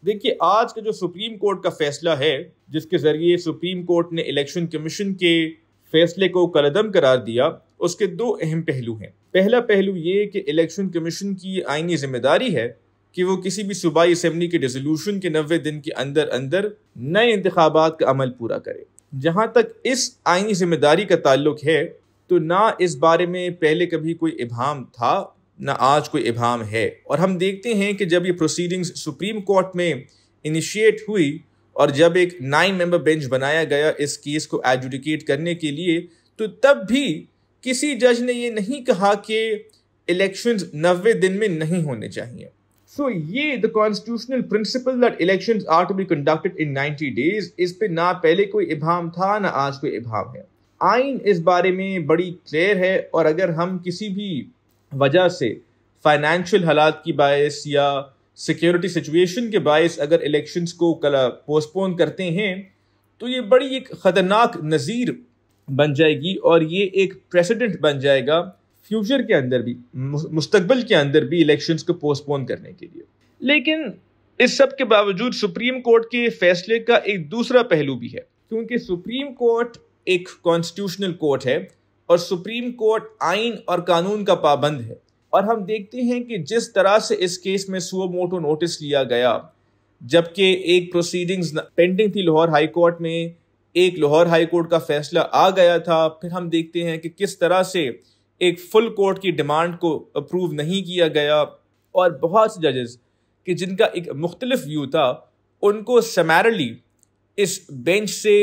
देखिए, आज का जो सुप्रीम कोर्ट का फैसला है, जिसके जरिए सुप्रीम कोर्ट ने इलेक्शन कमीशन के फैसले को कलअदम करार दिया, उसके दो अहम पहलू हैं। पहला पहलू ये कि इलेक्शन कमीशन की आईनी जिम्मेदारी है कि वो किसी भी सूबाई असेंबली के रेजोल्यूशन के 90 दिन के अंदर अंदर नए इंतखाबात का अमल पूरा करे। जहां तक इस आईनी जिम्मेदारी का ताल्लुक है, तो ना इस बारे में पहले कभी कोई इबाहम था, ना आज कोई इबाहम है। और हम देखते हैं कि जब ये प्रोसीडिंग्स सुप्रीम कोर्ट में इनिशिएट हुई और जब एक 9 मेंबर बेंच बनाया गया इस केस को एडजुडिकेट करने के लिए, तो तब भी किसी जज ने ये नहीं कहा कि इलेक्शंस 90 दिन में नहीं होने चाहिए। सो ये the constitutional principle that elections are to be conducted in 90 days, इस पे ना पहले कोई इबाहम था, ना आज कोई इबाहम है। आइन इस बारे में बड़ी क्लियर है, और अगर हम किसी भी वजह से फाइनेंशियल हालात की बायस या सिक्योरिटी सिचुएशन के बायस अगर इलेक्शंस को पोस्टपोन करते हैं, तो ये बड़ी एक ख़तरनाक नज़ीर बन जाएगी और ये एक प्रेसिडेंट बन जाएगा फ्यूचर के अंदर भी, मुस्तकबिल के अंदर भी इलेक्शंस को पोस्टपोन करने के लिए। लेकिन इस सब के बावजूद सुप्रीम कोर्ट के फैसले का एक दूसरा पहलू भी है, क्योंकि सुप्रीम कोर्ट एक कॉन्स्टिट्यूशनल कोर्ट है और सुप्रीम कोर्ट आइन और कानून का पाबंद है। और हम देखते हैं कि जिस तरह से इस केस में सुओ मोटो नोटिस लिया गया, जबकि एक प्रोसीडिंग्स पेंडिंग थी लाहौर हाई कोर्ट में, एक लाहौर हाई कोर्ट का फैसला आ गया था, फिर हम देखते हैं कि किस तरह से एक फुल कोर्ट की डिमांड को अप्रूव नहीं किया गया और बहुत से जजेस कि जिनका एक मुख्तलिफ व्यू था, उनको समैरली इस बेंच से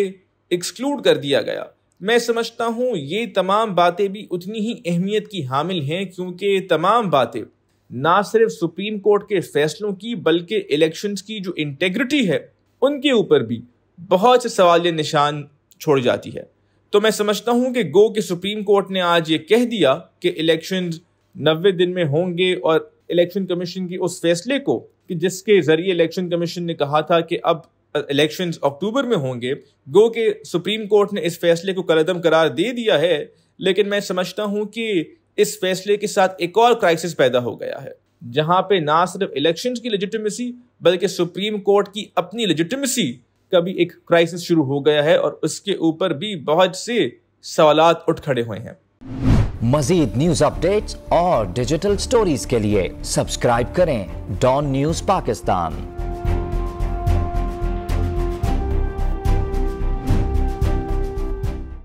एक्सक्लूड कर दिया गया। मैं समझता हूँ ये तमाम बातें भी उतनी ही अहमियत की हामिल हैं, क्योंकि तमाम बातें ना सिर्फ सुप्रीम कोर्ट के फैसलों की बल्कि इलेक्शंस की जो इंटेग्रिटी है उनके ऊपर भी बहुत से सवालिया निशान छोड़ जाती है। तो मैं समझता हूँ कि गो कि सुप्रीम कोर्ट ने आज ये कह दिया कि इलेक्शंस 90 दिन में होंगे, और इलेक्शन कमीशन की उस फैसले को कि जिसके जरिए इलेक्शन कमीशन ने कहा था कि अब इलेक्शंस अक्टूबर में होंगे, गो के सुप्रीम कोर्ट ने इस फैसले को कलअदम करार दे दिया है। लेकिन मैं समझता हूं कि इस फैसले के साथ एक और क्राइसिस पैदा हो गया है, जहां पे ना सिर्फ इलेक्शंस की लेजिटिमेसी बल्कि सुप्रीम कोर्ट की अपनी लेजिटिमेसी का भी एक क्राइसिस शुरू हो गया है, और उसके ऊपर भी बहुत से सवालात उठ खड़े हुए हैं। मजीद न्यूज अपडेट्स और डिजिटल स्टोरीज के लिए सब्सक्राइब करें डॉन न्यूज पाकिस्तान।